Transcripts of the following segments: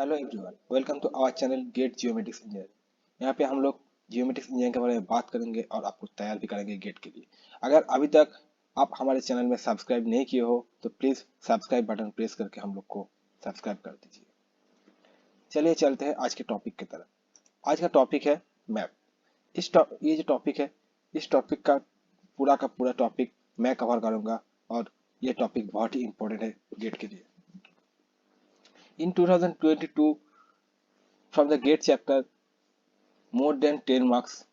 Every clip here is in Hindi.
Hello everyone, welcome to our channel get geometrics engineer. यहाँ पे हम लोग जियोमेट्रिक्स इंजीनियरिंग के बारे में बात करेंगे और आपको तैयार भी करेंगे गेट के लिए। अगर अभी तक आप हमारे चैनल में सब्सक्राइब नहीं किए हो तो प्लीज़ सब्सक्राइब बटन प्रेस करके हम लोग को सब्सक्राइब कर दीजिए। चलिए चलते हैं आज के टॉपिक की तरफ। आज का टॉपिक है मैप। ये जो टॉपिक है, इस टॉपिक का पूरा टॉपिक मैं कवर करूंगा और ये टॉपिक बहुत ही इंपॉर्टेंट है गेट के लिए। इन 2022 from the gate chapter, more than 10 marks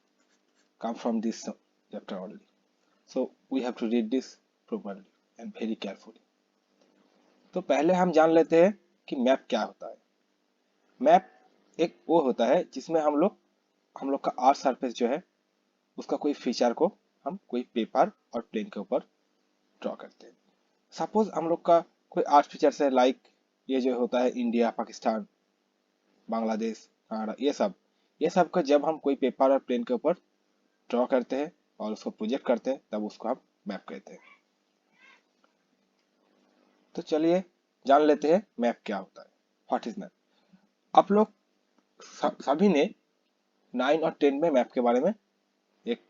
come from this chapter only. So we have to read this properly and very carefully. तो पहले हम जान लेते हैं कि मैप क्या होता है। मैप एक वो होता है जिसमें हम लोग का आर्ट सरफेस जो है उसका कोई फीचर को हम कोई पेपर और प्लेन के ऊपर ड्रॉ करते हैं। सपोज हम लोग का कोई आर्ट फीचर्स है, लाइक ये जो होता है इंडिया, पाकिस्तान, बांग्लादेश, कनाडा, ये सब का जब हम कोई पेपर और प्लेन के ऊपर ड्रॉ करते हैं और उसको प्रोजेक्ट करते हैं तब उसको हम मैप कहते हैं। तो चलिए जान लेते हैं मैप क्या होता है। What is map? आप लोग सभी ने 9 और 10 में मैप के बारे में एक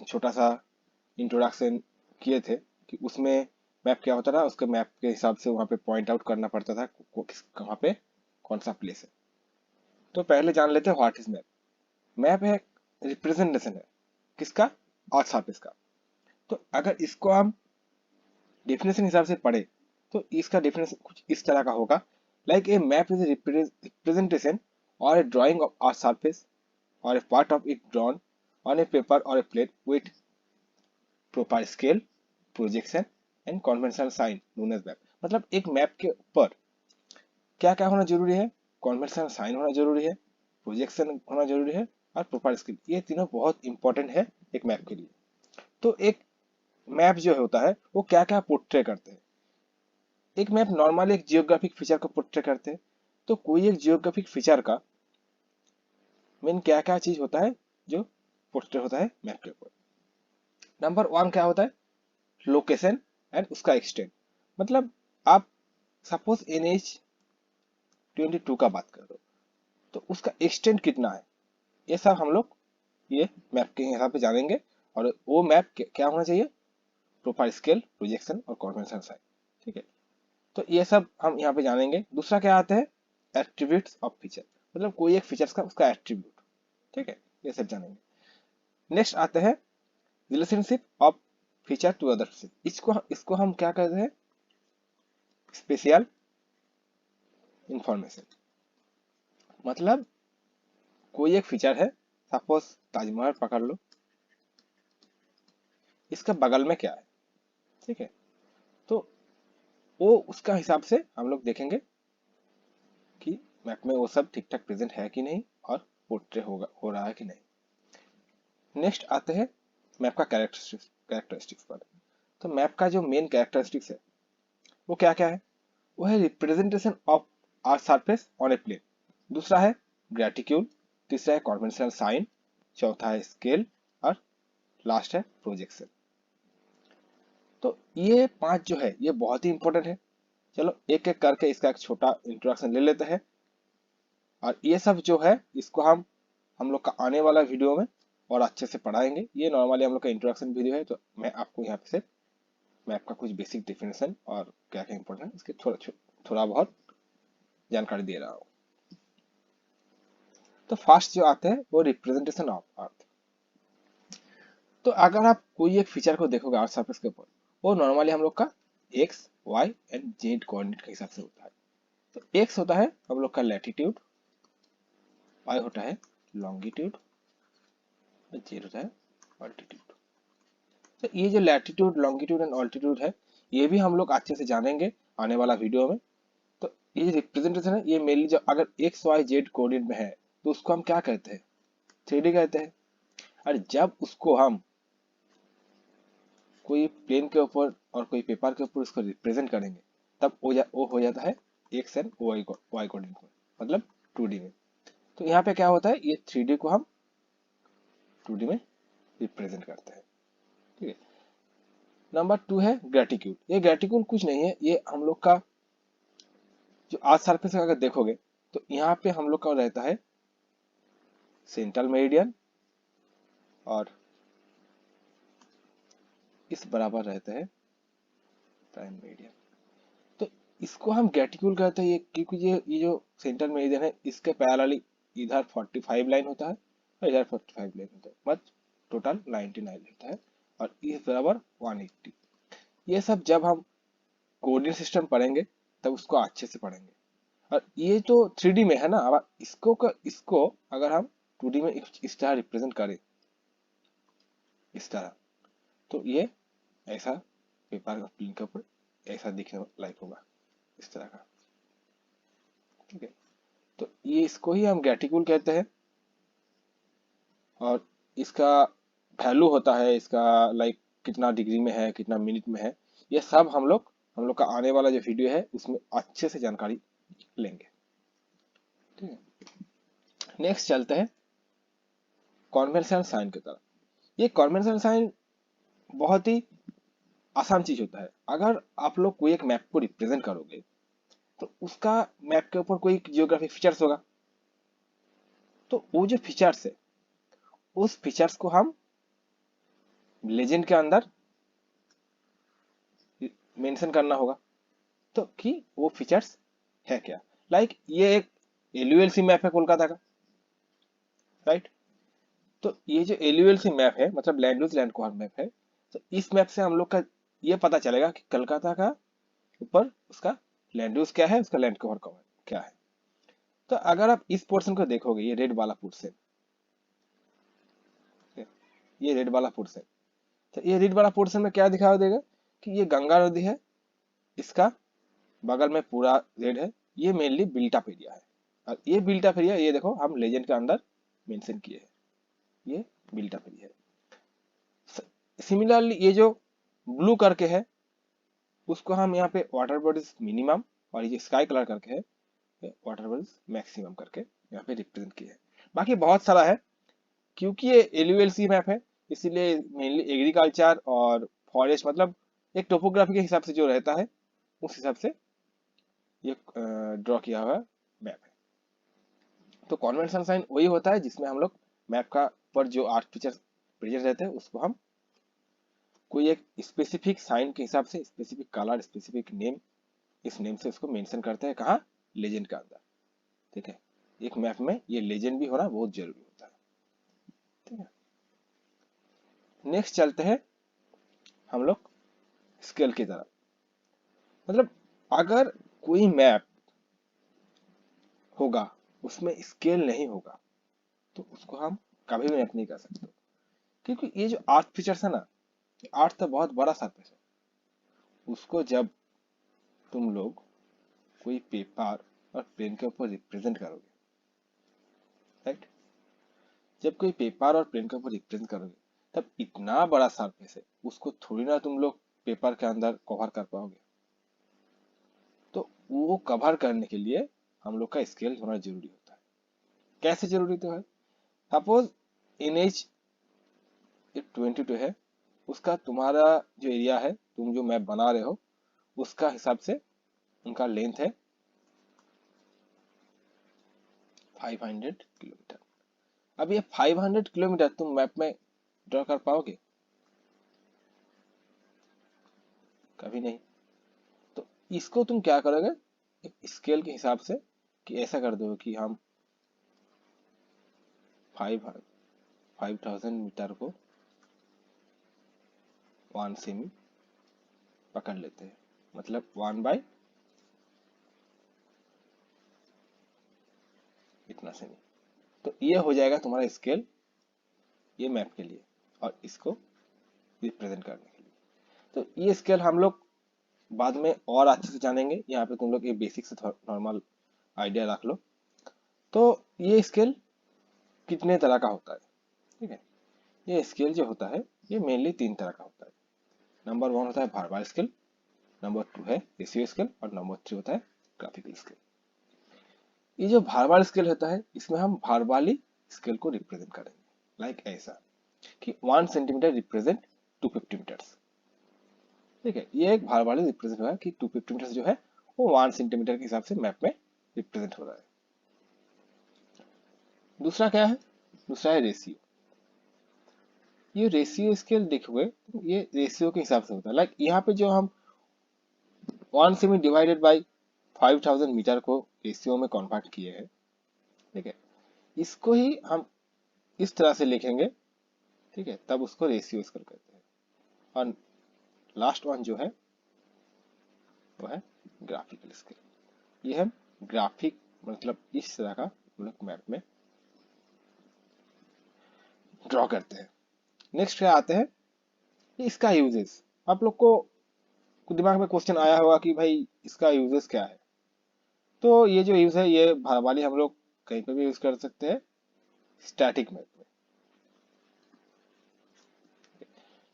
छोटा सा इंट्रोडक्शन किए थे कि उसमें मैप क्या होता था। उसके मैप के हिसाब से वहां पे पॉइंट आउट करना पड़ता था कहाँ पे कौन सा प्लेस है। तो पहले जान लेते हैं व्हाट इज मैप। मैप है रिप्रेजेंटेशन है किसका? आर्ट सरफेस का। तो अगर इसको हम डेफिनेशन हिसाब से पढ़े तो इसका डेफिनेशन कुछ इस तरह का होगा, like a map is representation और a drawing of our surface और a part of it drawn on a paper और a plate with proper scale, projection and conventional sign known as map. मतलब एक मैप के ऊपर क्या क्या होना जरूरी है? कन्वेंशनल साइन होना जरूरी है, प्रोजेक्शन होना जरूरी है और प्रॉपर स्केल। ये तीनों बहुत इंपॉर्टेंट है एक मैप के लिए। तो एक मैप जो होता है वो क्या क्या पोर्ट्रे करते हैं? एक मैप नॉर्मली एक जियोग्राफिक फीचर को पोर्ट्रे करते हैं। तो कोई एक जियोग्राफिक फीचर का मेन क्या क्या चीज होता है जो पोर्ट्रे होता है मैप के ऊपर? नंबर वन क्या होता है? लोकेशन एंड उसका एक्सटेंट। मतलब आप सपोज NH-22 का बात कर रहे हो तो उसका एक्सटेंट कितना है, ये सब हम लोग ये मैप के हिसाब से जानेंगे। और वो मैप क्या होना चाहिए? प्रोफाइल स्केल, प्रोजेक्शन और कन्वेंशन साइन। ठीक है, तो ये सब हम यहाँ पे जानेंगे। दूसरा क्या आता है? Attributes of feature. मतलब कोई एक फीचर्स का उसका एट्रीब्यूट। ठीक है, ये सब जानेंगे। नेक्स्ट आते हैं relationship of feature to other feature. इसको हम क्या कहते हैं? Spatial information. मतलब कोई एक फीचर है, सपोज ताजमहल पकड़ लो, इसका बगल में क्या है? ठीक है, तो वो उसका हिसाब से हम लोग देखेंगे कि मैप में वो सब ठीक ठाक प्रेजेंट है कि नहीं और पोर्ट्रे हो रहा है कि नहीं। नेक्स्ट आते हैं मैप का कैरेक्टरिस्टिक्स पर। तो मैप का जो मेन कैरेक्टरिस्टिक्स है वो क्या क्या है? वो है representation of earth surface on a plane. दूसरा है ग्रेटिट्यूड। तीसरा है कन्वेंशनल साइन। चौथा है स्केल और लास्ट है प्रोजेक्शन। तो ये पांच जो है ये बहुत ही इंपॉर्टेंट है। चलो एक एक करके इसका एक छोटा इंट्रोडक्शन ले लेते हैं। और ये सब जो है इसको हम लोग का आने वाला वीडियो में और अच्छे से पढ़ाएंगे। ये नॉर्मली हम लोग का इंट्रोडक्शन वीडियो है, तो मैं आपको यहाँ पे से मैप का कुछ बेसिक डेफिनेशन और क्या क्या इंपॉर्टेंट है इसके थोड़ा बहुत जानकारी दे रहा हूँ। तो फर्स्ट जो आते हैं वो रिप्रेजेंटेशन ऑफ अर्थ। तो अगर आप कोई एक फीचर को देखोगे अर्थ सरफेस के ऊपर, वो नॉर्मली हम लोग का x y and z coordinate के हिसाब से होता है। तो एक्स होता है हम लोग का लैटिट्यूड, वाई होता है लॉन्गिट्यूड और जेड होता है ऑल्टीट्यूड। तो ये जो लैटिट्यूड, लॉन्गिट्यूड एंड ऑल्टीट्यूड है ये भी हम लोग अच्छे से जानेंगे आने वाला वीडियो में। तो ये रिप्रेजेंटेशन है ये मेनली जो अगर एक्स वाई जेड कोऑर्डिनेट में है तो उसको हम क्या कहते हैं? 3D कहते हैं। और जब उसको हम कोई प्लेन के ऊपर और कोई पेपर के ऊपर उसको रिप्रेजेंट करेंगे तब वो हो जाता है एक्स एंड वाई कोऑर्डिनेट में, मतलब 2D में। तो यहाँ पे क्या होता है? ये 3D को हम 2D में रिप्रेजेंट करते हैं। ठीक है, नंबर 2 है ग्रेटिट्यूड। ये ग्रेटिट्यूड कुछ नहीं है, ये हम लोग का जो आज सरफेस अगर देखोगे तो यहाँ पे हम लोग का रहता है सेंट्रल मेरिडियन और इस बराबर रहता है प्राइम मेरिडियन। तो इसको हम गैटिट्यूड कहते हैं, क्योंकि ये जो सेंट्रल मेरिडियन है इसके पैरेलली इधर 45 लाइन होता है और इधर 45 लाइन होता है, मतलब टोटल 99 होता है और इस बराबर 180। ये सब जब हम कोऑर्डिनेट सिस्टम पढ़ेंगे तब उसको अच्छे से पढ़ेंगे। और ये तो 3D में है ना, अब इसको अगर हम 2D में इस तरह रिप्रेजेंट करें, इस तरह, तो ये ऐसा पेपर का प्लेन के ऊपर ऐसा दिखने लायक होगा, इस तरह का। ठीक है, तो ये इसको ही हम गैटिट्यूड कहते हैं और इसका वैल्यू होता है, इसका लाइक कितना डिग्री में है, कितना मिनट में है, ये सब हम लोग का आने वाला जो वीडियो है उसमें अच्छे से जानकारी लेंगे। ठीक है, नेक्स्ट चलते हैं कॉन्वेंशनल साइन की तरफ। ये कॉन्वेंशनल साइन बहुत ही आसान चीज होता है। अगर आप लोग कोई एक मैप को रिप्रेजेंट करोगे तो उसका मैप के ऊपर कोई जियोग्राफिक फीचर्स होगा, तो वो जो फीचर्स है उस फीचर्स को हम लेजेंड के अंदर मेंशन करना होगा, तो कि वो फीचर्स है क्या। लाइक ये एक एलयूएलसी मैप है कोलकाता का, राइट। तो ये जो एलयूएलसी मैप है मतलब land use land cover map है, तो इस मैप से हम लोग का ये पता चलेगा कि कलकत्ता का ऊपर उसका लैंड यूज क्या है, उसका लैंड कवर क्या है। तो अगर आप इस पोर्शन को देखोगे, ये रेड वाला पोर्शन, ये रेड वाला पोर्शन, तो ये रेड वाला पोर्शन में क्या दिखा देगा कि ये गंगा नदी है, इसका बगल में पूरा रेड है, ये मेनली बिल्ट अप एरिया है। और ये बिल्ट अप एरिया ये देखो हम लेजेंड के अंदर मेंशन किए हैं, ये बिल्ट अप एरिया है। सिमिलरली ये जो ब्लू करके है उसको हम यहाँ पे वाटर बॉडीज मिनिमम और ये स्काई कलर करके है वाटर बॉडीज मैक्सिमम करके यहाँ पे रिप्रेजेंट किए हैं। बाकी बहुत सारा है, क्योंकि ये एलयूएलसी मैप है इसीलिए मेनली एग्रीकल्चर और फॉरेस्ट मतलब एक टोपोग्राफी के हिसाब से जो रहता है उस हिसाब से ये ड्रॉ किया हुआ मैप है। तो कॉन्वेंशन साइन वही होता है जिसमें हम लोग मैप का पर जो आर्ट फीचर प्रेजेंट रहते हैं उसको हम कोई एक स्पेसिफिक साइन के हिसाब से स्पेसिफिक कलर स्पेसिफिक नेम, इस नेम से उसको मेंशन करते हैं कहाँ, लेजेंड के अंदर। ठीक है, एक मैप में ये लेजेंड भी होना बहुत जरूरी होता है। ठीक है, नेक्स्ट चलते हैं हम लोग स्केल की तरफ। मतलब अगर कोई मैप होगा उसमें स्केल नहीं होगा तो उसको हम कभी भी मैप नहीं कर सकते, क्योंकि ये जो आर्ट फीचर्स है ना, आर्ट तो बहुत बड़ा सरफेस है, उसको जब तुम लोग कोई पेपर और पेन के ऊपर रिप्रेजेंट करोगे, राइट, जब कोई पेपर और पेन के ऊपर रिप्रेजेंट करोगे तब इतना बड़ा सरफेस है उसको थोड़ी ना तुम लोग पेपर के अंदर कवर कर पाओगे। तो वो कवर करने के लिए हम लोग का स्केल होना जरूरी होता है। कैसे जरूरी तो है, सपोज NH 22 है, उसका तुम्हारा जो एरिया है तुम जो मैप बना रहे हो उसका हिसाब से उनका लेंथ है 500 किलोमीटर। अब ये 500 किलोमीटर तुम मैप में ड्रॉ कर पाओगे, कभी नहीं। तो इसको तुम क्या करोगे, एक स्केल के हिसाब से कि ऐसा कर दो कि हम 5000 मीटर को 1 सेमी पकड़ लेते हैं, मतलब 1 बाय इतना सेमी। तो ये हो जाएगा तुम्हारा स्केल ये मैप के लिए और इसको रिप्रेजेंट करने के लिए। तो ये स्केल हम लोग बाद में और अच्छे से जानेंगे, यहाँ पे तुम लोग ये बेसिक से नॉर्मल आइडिया रख लो। तो ये स्केल कितने तरह का होता है, ठीक है। ये स्केल जो होता है ये मेनली 3 तरह का होता है। नंबर 1 होता है वर्बल स्केल, नंबर 2 है रेशियो स्केल और नंबर 3 होता है ग्राफिकल स्केल। ये जो वर्बल स्केल होता है इसमें हम वर्बली स्केल को रिप्रेजेंट करेंगे, लाइक ऐसा कि 1 सेंटीमीटर रिप्रेजेंट 250 मीटर्स। ठीक है, ये एक वर्बली रिप्रेजेंट होगा कि 250 मीटर्स जो है वो 1 सेंटीमीटर के हिसाब से मैप में रिप्रेजेंट हो रहा है। दूसरा क्या है? दूसरा है रेशियो। ये रेशियो स्केल देखोगे तो ये रेशियो के हिसाब से होता है। लाइक यहाँ पे जो हम 1 सेमी डिवाइडेड बाई 5000 मीटर को रेशियो में कन्वर्ट किए हैं, ठीक है, इसको ही हम इस तरह से लिखेंगे, ठीक है, तब उसको रेशियो स्केल कहते हैं। और लास्ट वन जो है वो है ग्राफिकल स्केल। ये हम ग्राफिक मतलब इस तरह का हम लोग मैप में ड्रॉ करते हैं। नेक्स्ट क्या आते हैं, इसका यूजेस। आप लोग को दिमाग में क्वेश्चन आया होगा कि भाई इसका यूजेस क्या है। तो ये जो यूज है ये वाली हम लोग कहीं पे भी यूज कर सकते हैं, स्टैटिक मैप में।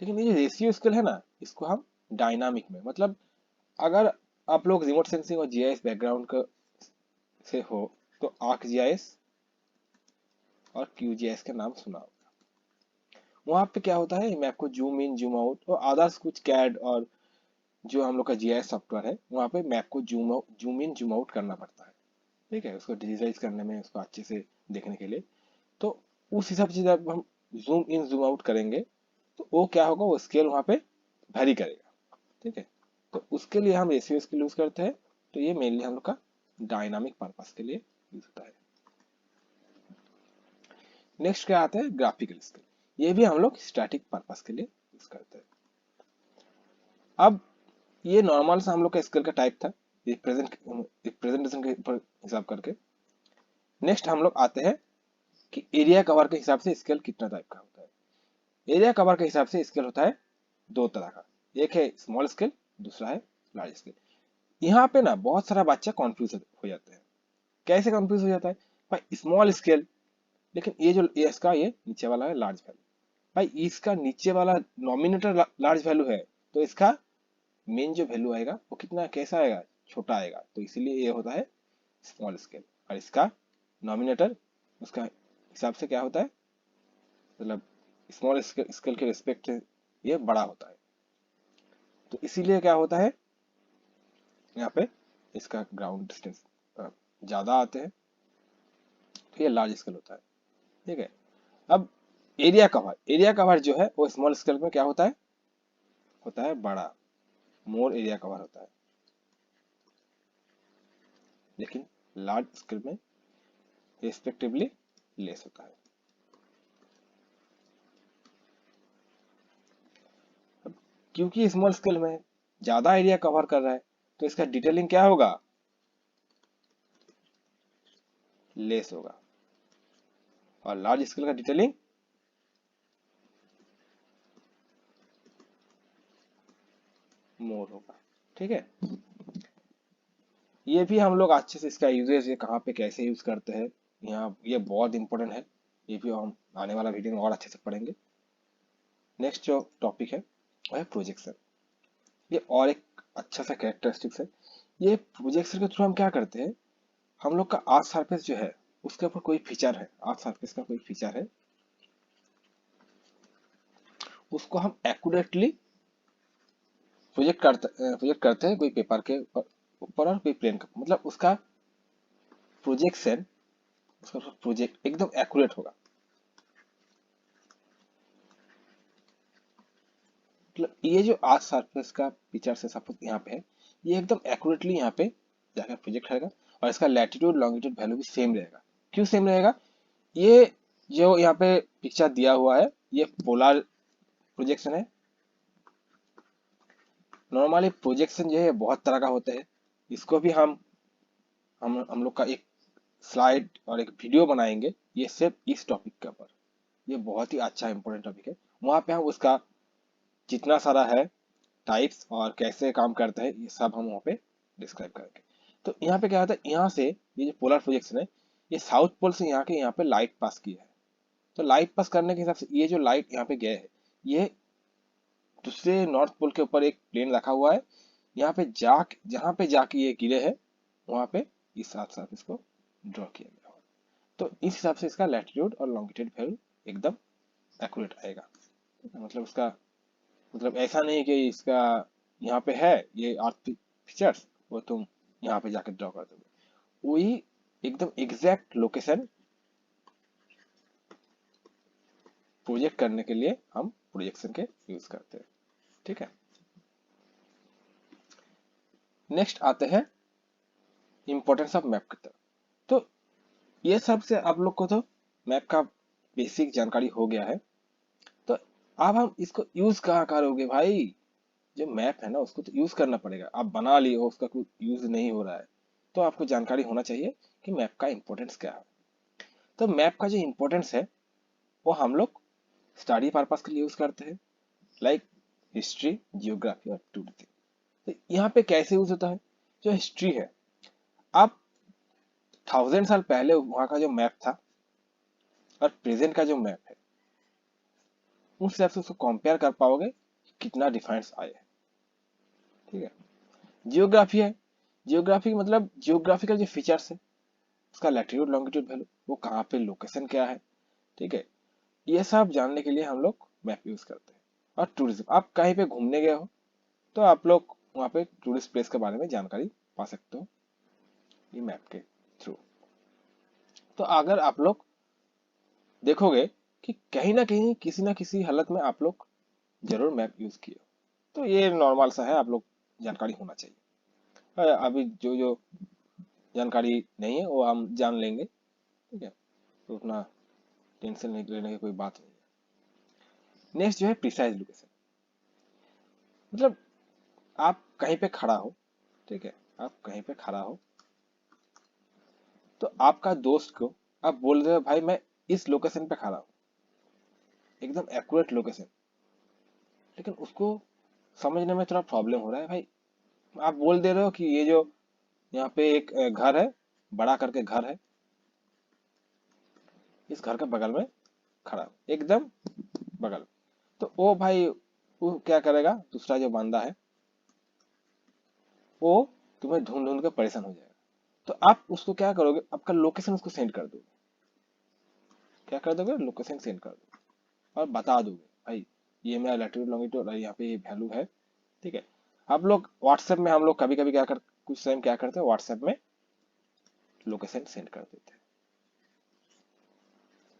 लेकिन ये जो रेशियो स्केल है ना, इसको हम डायनामिक में, मतलब अगर आप लोग रिमोट सेंसिंग और जीआईएस बैकग्राउंड का से हो तो आर्क जीआईएस और क्यूजीआईएस का नाम सुना होगा। वहां पे क्या होता है, मैप को जूम इन जूम आउट और अदर्स कुछ कैड और जो हम लोग का जीआईएस सॉफ्टवेयर है वहां पे मैप को जूम इन जूम आउट करना पड़ता है, ठीक है, उसको डिजिटाइज करने में, उसको अच्छे से देखने के लिए। तो उस हिसाब से जब हम जूम इन जूम आउट करेंगे तो वो क्या होगा, वो स्केल वहां पे वेरी करेगा, ठीक है। तो उसके लिए हम रेशियो स्केल यूज करते हैं। तो ये मेनली हम लोग का डायनामिक पर्पस के लिए यूज होता है। नेक्स्ट क्या आता है, ग्राफिकल स्केल। ये भी हम लोग स्टैटिक पर्पस के लिए यूज करते हैं। अब ये नॉर्मल सा हम लोग का स्केल का टाइप था, रिप्रेजेंटेशन के ऊपर हिसाब करके। नेक्स्ट हम लोग आते हैं कि एरिया कवर के हिसाब से स्केल कितना टाइप का होता है। एरिया कवर के हिसाब से स्केल होता है दो तरह का, एक है स्मॉल स्केल, दूसरा है लार्ज स्केल। यहाँ पे ना बहुत सारा बच्चा कॉन्फ्यूज हो जाते हैं। कैसे कॉन्फ्यूज हो जाता है, भाई स्मॉल स्केल, लेकिन ये इसका ये नीचे वाला है लार्ज वैल्यू। भाई इसका नीचे वाला नॉमिनेटर लार्ज वैल्यू है, तो इसका मेन जो वैल्यू आएगा वो कितना कैसा आएगा, छोटा आएगा। तो इसीलिए ये होता है स्मॉल स्केल। और इसका नॉमिनेटर उसका हिसाब से क्या होता है, मतलब स्मॉल स्केल के रिस्पेक्ट ये बड़ा होता है। तो इसीलिए क्या होता है, यहाँ पे इसका ग्राउंड डिस्टेंस ज्यादा आते हैं, तो ये लार्ज स्केल होता है, ठीक है। अब एरिया कवर जो है वो स्मॉल स्केल में क्या होता है बड़ा, मोर एरिया कवर होता है। लेकिन लार्ज स्केल में रिस्पेक्टिवली लेस होता है। अब क्योंकि स्मॉल स्केल में ज्यादा एरिया कवर कर रहा है तो इसका डिटेलिंग क्या होगा, लेस होगा। और लार्ज स्केल का डिटेलिंग मोर होगा, ठीक है। ये भी हम लोग अच्छे से इसका यूजेस ये कहाँ पे कैसे यूज करते हैं, यहाँ ये बहुत इंपॉर्टेंट है। ये भी हम आने वाला वीडियो में और अच्छे से पढ़ेंगे। नेक्स्ट जो टॉपिक है वो है प्रोजेक्शन। ये और एक अच्छा सा कैरेक्टरिस्टिक्स है। ये प्रोजेक्शन के थ्रू हम क्या करते हैं, हम लोग का आर्क सरफेस जो है उसके ऊपर कोई फीचर है, आर्क सरफेस का कोई फीचर है, उसको हम एक्यूरेटली प्रोजेक्ट करते हैं कोई पेपर के ऊपर और कोई प्लेन का, मतलब उसका प्रोजेक्शन, उसका प्रोजेक्ट एकदम एक्यूरेट होगा। मतलब ये जो आर्क सरफेस का फीचर है सपोज यहाँ पे है, ये एकदम एक्यूरेटली यहाँ पे जाकर प्रोजेक्ट रहेगा। और इसका लैटिट्यूड लॉन्गिट्यूड वैल्यू भी सेम रहेगा। क्यों सेम रहेगा, ये जो यहाँ पे पिक्चर दिया हुआ है ये पोलर प्रोजेक्शन है। नॉर्मली प्रोजेक्शन जो है बहुत तरह का होता है। इसको भी हम लोग का एक स्लाइड और एक वीडियो बनाएंगे ये सिर्फ इस टॉपिक के ऊपर। ये बहुत ही अच्छा इंपॉर्टेंट टॉपिक है। वहां पे हम उसका जितना सारा है टाइप्स और कैसे काम करते हैं ये सब हम वहाँ पे डिस्क्राइब करेंगे। तो यहाँ पे क्या होता है, यहाँ से ये जो पोलर प्रोजेक्शन है ये साउथ पोल से यहाँ पे लाइट पास की है। तो लाइट पास करने के हिसाब से ये जो लाइट यहाँ पे गए है ये दूसरे नॉर्थ पोल के ऊपर एक प्लेन रखा हुआ है, यहाँ पे जहाँ पे जाके ये गिरे है वहां पे इस साथ इसको ड्रॉ किया गया है। तो इस हिसाब से इसका लैटिट्यूड और लॉन्गिट्यूड वैल्यू एकदम एक्यूरेट आएगा। मतलब उसका मतलब ऐसा नहीं कि इसका यहाँ पे है ये अर्थ फीचर्स वो तुम यहाँ पे जाके ड्रॉ कर दोगे, वही एकदम एग्जैक्ट लोकेशन प्रोजेक्ट करने के लिए हम प्रोजेक्शन के यूज करते हैं। ठीक है, नेक्स्ट आते हैं इंपॉर्टेंस ऑफ मैप की तरफ। तो ये सब से आप लोग को तो मैप का बेसिक जानकारी हो गया है। तो अब हम इसको यूज कहाँ करोगे भाई? जो मैप है ना उसको तो यूज करना पड़ेगा। आप बना लिए हो, उसका कोई यूज नहीं हो रहा है, तो आपको जानकारी होना चाहिए कि मैप का इंपॉर्टेंस क्या है। तो मैप का जो इंपॉर्टेंस है वो हम लोग स्टडी पर्पस के लिए यूज करते हैं, लाइक हिस्ट्री, जियोग्राफी और टूरिज्म। तो यहाँ पे कैसे यूज होता है? जो हिस्ट्री है, आप 1000 साल पहले वहां का जो मैप था और प्रेजेंट का जो मैप है, उस हिसाब से उसको कंपेयर कर पाओगे कितना डिफरेंस आए हैं। ठीक है, जियोग्राफी है, जियोग्राफी मतलब जियोग्राफिकल जो फीचर्स है, उसका लैटिट्यूड लॉन्गिट्यूड वैल्यू, वो कहाँ पे लोकेशन क्या है। ठीक है, ये सब जानने के लिए हम लोग मैप यूज करते हैं। और टूरिज्म, आप कहीं पे घूमने गए हो तो आप लोग वहाँ पे टूरिस्ट प्लेस के बारे में जानकारी पा सकते हो ये मैप के थ्रू। तो अगर आप लोग देखोगे कि कहीं ना कहीं किसी ना किसी हालत में आप लोग जरूर मैप यूज किए हो, तो ये नॉर्मल सा है, आप लोग जानकारी होना चाहिए। अभी जो जो जानकारी नहीं है वो हम जान लेंगे। ठीक है, तो उतना टेंशन नहीं लेने की कोई बात नहीं है। नेक्स्ट जो है प्रिसाइज लोकेशन, मतलब आप कहीं पे खड़ा हो, ठीक है, आप कहीं पे खड़ा हो तो आपका दोस्त को आप बोल रहे हो भाई मैं इस लोकेशन पे खड़ा हूँ, एकदम एक्यूरेट लोकेशन, लेकिन उसको समझने में थोड़ा प्रॉब्लम हो रहा है भाई। आप बोल दे रहे हो कि ये जो यहाँ पे एक घर है, बड़ा करके घर है, इस घर के बगल में खड़ा हूँ, एकदम बगल में। तो वो भाई वो क्या करेगा, दूसरा जो बंदा है वो तुम्हें ढूंढ ढूंढ के परेशान हो जाएगा। तो आप उसको क्या करोगे, आपका लोकेशन उसको सेंड कर दोगे। क्या कर दोगे, लोकेशन सेंड कर दोगे और बता दोगे भाई ये मेरा लैटिट्यूड लॉन्गिट्यूड और यहाँ पे ये वैल्यू है। ठीक है, आप लोग व्हाट्सएप में, हम लोग कभी कभी क्या कर, कुछ टाइम क्या करते हैं व्हाट्सएप में लोकेशन सेंड कर देते हैं,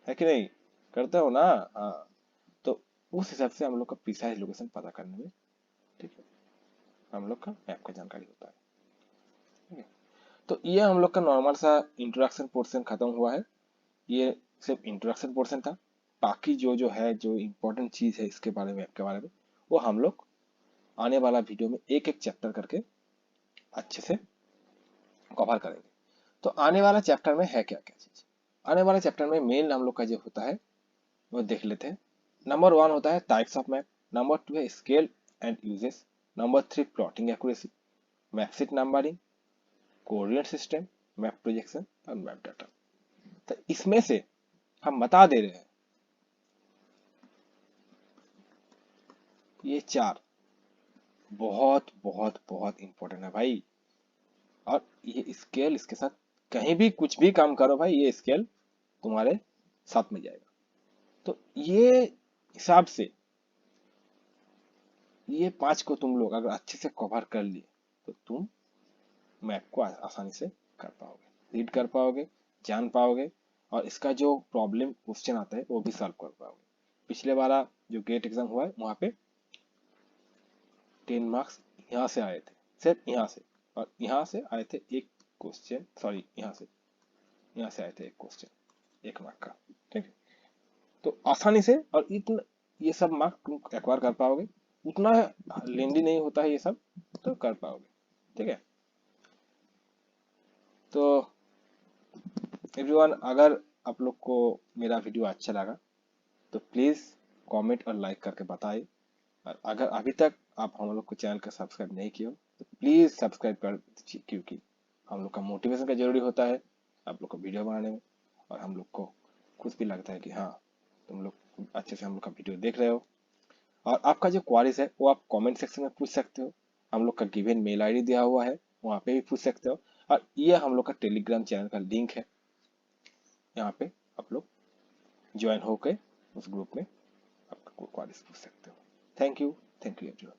है कि नहीं? करते हो ना? हाँ, तो उस हिसाब से हम लोग का प्रिसाइज लोकेशन पता करने में, ठीक है, हम लोग का मैप का जानकारी होता है। ठीक है, तो ये हम लोग का नॉर्मल सा इंट्रोडक्शन पोर्शन खत्म हुआ है। ये सिर्फ इंट्रोडक्शन पोर्शन था। बाकी जो जो है, जो इम्पोर्टेंट चीज है इसके बारे में, मैप के बारे में, वो हम लोग आने वाला वीडियो में एक एक चैप्टर करके अच्छे से कवर करेंगे। तो आने वाला चैप्टर में है क्या क्या चीज? आने वाले चैप्टर में मेन हम लोग का जो होता है वो देख लेते हैं। नंबर 1 होता है टाइप्स ऑफ मैप, नंबर 2 है scale and uses, number 3 plotting accuracy, map sheet numbering, coordinate system, map projection और मैप डाटा। तो इसमें से हम बता दे रहे हैं ये 4 बहुत बहुत बहुत इंपॉर्टेंट है भाई। और ये स्केल, इसके साथ कहीं भी कुछ भी काम करो भाई, ये स्केल तुम्हारे साथ में जाएगा। तो ये हिसाब से ये 5 को तुम लोग अगर अच्छे से कवर कर लिए तो तुम मैप को आसानी से कर पाओगे, रीड कर पाओगे, जान पाओगे, और इसका जो प्रॉब्लम क्वेश्चन आता है वो भी सॉल्व कर पाओगे। पिछले वाला जो गेट एग्जाम हुआ है वहां पे 10 मार्क्स यहाँ से आए थे, सिर्फ यहाँ से, और यहाँ से आए थे एक क्वेश्चन, सॉरी यहाँ से आए थे एक क्वेश्चन 1 मार्क का। ठीक है, तो आसानी से, और इतना ये सब मार्क तुम एक्वायर कर पाओगे, उतना लेंदी नहीं होता है ये सब, तो कर पाओगे। ठीक है, तो एवरीवन, अगर आप लोग को मेरा वीडियो अच्छा लगा तो प्लीज कमेंट और लाइक करके बताएं। और अगर अभी तक आप हम लोग को चैनल का सब्सक्राइब नहीं किए हो तो प्लीज सब्सक्राइब कर दीजिए, क्योंकि हम लोग का मोटिवेशन का जरूरी होता है आप लोग को वीडियो बनाने में, और हम लोग को खुद भी लगता है कि हाँ तुम लोग अच्छे से हम लोग का वीडियो देख रहे हो। और आपका जो क्वारीज है वो आप कमेंट सेक्शन में पूछ सकते हो, हम लोग का गिवन मेल आईडी दिया हुआ है, वहाँ पे भी पूछ सकते हो। और ये हम लोग का टेलीग्राम चैनल का लिंक है, यहाँ पे आप लोग ज्वाइन होकर उस ग्रुप में आप क्वारीज पूछ सकते हो। Thank you everyone.